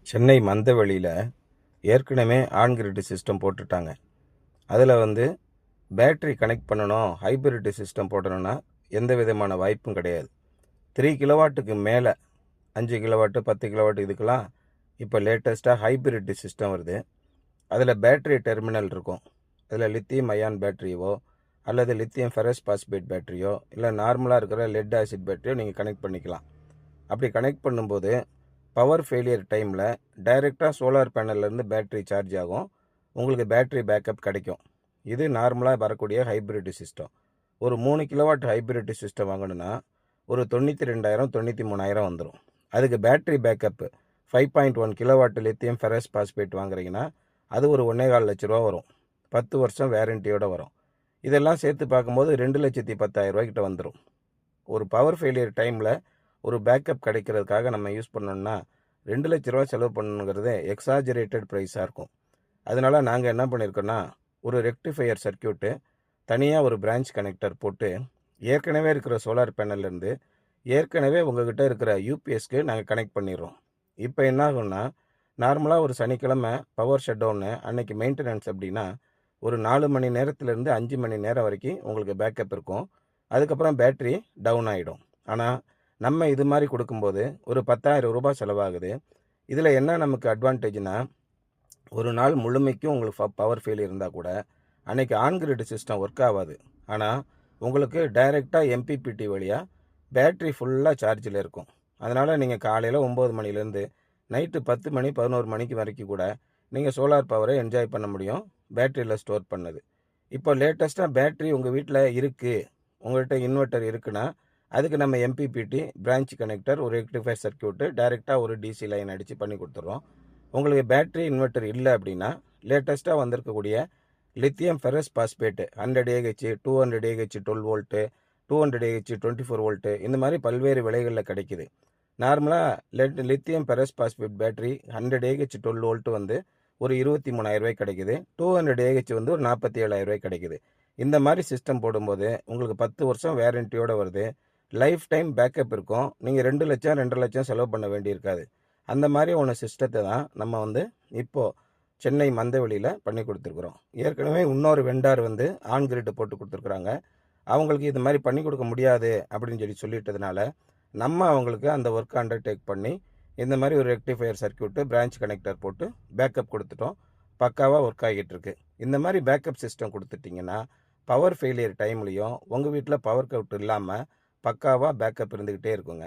சென்னை மந்தவெளியில் ஏற்கனவே on grid system போட்டுட்டாங்க. அதில் பேட்ரி கனெக்ட் பண்ணணும், ஹைப்ரிட் சிஸ்டம் போடணும்னா எந்த விதமான வாய்ப்பும் கிடையாது. 3 கிலோவாட்டுக்கு மேலே 5 கிலோவாட்டு 10 கிலோவாட்டு இதுக்கெல்லாம் இப்போ லேட்டஸ்ட்டாக ஹைப்ரிட் சிஸ்டம் வருது. அதில் பேட்ரி டெர்மினல் இருக்கும். அதில் லித்தியம் அயான் பேட்டரியோ அல்லது லித்தியம் ஃபெரஸ் பாஸ்பேட் பேட்டரியோ இல்லை நார்மலாக இருக்கிற லெட் ஆசிட் பேட்டரியோ நீங்கள் கனெக்ட் பண்ணிக்கலாம். அப்படி கனெக்ட் பண்ணும்போது பவர் ஃபெயிலியர் டைமில் டைரெக்டாக சோலார் பேனல்லேருந்து பேட்ரி சார்ஜ் ஆகும். உங்களுக்கு பேட்ரி பேக்கப் கிடைக்கும். இது நார்மலாக வரக்கூடிய ஹைப்ரிட் சிஸ்டம். ஒரு 3 கிலோவாட் ஹைப்ரிட் சிஸ்டம் வாங்கணுன்னா ஒரு 92,000 93,000 வந்துடும். அதுக்கு battery backup 5.1 kilowatt lithium ferrous phosphate வாங்குறீங்கன்னா அது ஒரு 1,4 லட்ச ரூபா வரும். 10 வருஷம் வேரண்டியோடு வரும். இதெல்லாம் சேர்த்து பார்க்கும்போது 2,10,000 கிட்ட வந்துடும். ஒரு பவர் ஃபெயிலியர் டைமில் ஒரு பேக்கப் கிடைக்கிறதுக்காக நம்ம யூஸ் பண்ணோம்னா 2 லட்ச ரூபா செலவு பண்ணணுங்கிறது எக்ஸாஜரேட்டட் ப்ரைஸாக இருக்கும். அதனால் நாங்கள் என்ன பண்ணியிருக்கோன்னா ஒரு ரெக்டிஃபையர் சர்க்கியூட்டு தனியாக ஒரு பிரான்ச் கனெக்டர் போட்டு ஏற்கனவே இருக்கிற சோலார் பேனல்லேருந்து ஏற்கனவே உங்கள்கிட்ட இருக்கிற யூபிஎஸ்க்கு நாங்கள் கனெக்ட் பண்ணிடுறோம். இப்போ என்ன ஆகும்னா நார்மலாக ஒரு சனிக்கிழமை பவர் ஷட் டவுனு அன்றைக்கி மெயின்டெனன்ஸ் அப்படின்னா ஒரு 4 மணி நேரத்துலேருந்து 5 மணி நேரம் வரைக்கும் உங்களுக்கு பேக்கப் இருக்கும். அதுக்கப்புறம் பேட்ரி டவுன் ஆகிடும். ஆனால் நம்ம இது மாதிரி கொடுக்கும்போது ஒரு 10,000 ரூபாய் செலவாகுது. இதில் என்ன நமக்கு அட்வான்டேஜ்னா ஒரு நாள் முழுமைக்கும் உங்களுக்கு பவர் ஃபெயில் இருந்தால் கூட அன்றைக்கி ஆன் கிரிட் சிஸ்டம் ஒர்க் ஆகாது. ஆனால் உங்களுக்கு டைரெக்டாக எம்பிபிடி வழியாக பேட்ரி ஃபுல்லாக சார்ஜில் இருக்கும். அதனால் நீங்கள் காலையில் 9 மணிலேருந்து நைட்டு 10 மணி 11 மணிக்கு வரைக்கும் கூட நீங்கள் சோலார் பவரை என்ஜாய் பண்ண முடியும், பேட்டரியில் ஸ்டோர் பண்ணது. இப்போ லேட்டஸ்ட்டாக பேட்ரி உங்கள் வீட்டில் இருக்குது, உங்கள்கிட்ட இன்வெர்ட்டர் இருக்குன்னா அதுக்கு நம்ம எம்பிபிடி பிரான்ச் கனெக்டர் ஒரு ரெக்டிஃபையர் சர்க்கியூட்டு டைரெக்டாக ஒரு டிசி லைன் அடித்து பண்ணி கொடுத்துட்றோம். உங்களுக்கு பேட்ரி இன்வெர்ட்டர் இல்லை அப்படின்னா லேட்டஸ்ட்டாக வந்திருக்கக்கூடிய lithium ferrous phosphate 100 AH 200 AH 12 volt 200 AH 24 volt இந்த மாதிரி பல்வேறு விலைகளில் கிடைக்குது. நார்மலாக lithium ferrous phosphate battery 100 AH 12 volt ஒரு 23,000 கிடைக்குது. 200 AH ஒரு 47,000 கிடைக்குது. இந்த மாதிரி சிஸ்டம் போடும்போது உங்களுக்கு 10 வருஷம் வேரண்டியோடு வருது. லைஃப் டைம் பேக்கப் இருக்கும். நீங்கள் 2 லட்சம் 2.5 லட்சம் செலவு பண்ண வேண்டியிருக்காது. அந்த மாதிரி ஒன்று சிஸ்டத்தை தான் நம்ம இப்போது சென்னை மந்தவெளியில் பண்ணி கொடுத்துருக்குறோம். ஏற்கனவே இன்னொரு வெண்டார் ஆன் கிரிட் போட்டு கொடுத்துருக்குறாங்க. அவங்களுக்கு இது மாதிரி பண்ணி கொடுக்க முடியாது அப்படின்னு சொல்லிட்டதுனால நம்ம அவங்களுக்கு அந்த ஒர்க்கை அண்டர்டேக் பண்ணி இந்த மாதிரி ஒரு ரெக்டிஃபையர் சர்க்கியூட்டு பிரான்ச் கனெக்டர் போட்டு பேக்கப் கொடுத்துட்டோம். பக்காவாக ஒர்க் ஆகிட்டு இருக்கு. இந்த மாதிரி பேக்கப் சிஸ்டம் கொடுத்துட்டிங்கன்னா பவர் ஃபெயிலியர் டைம்லையும் உங்கள் வீட்டில் பவர் கட் இல்லாமல் பக்காவாக பேக்கப் இருந்துக்கிட்டே இருக்குங்க.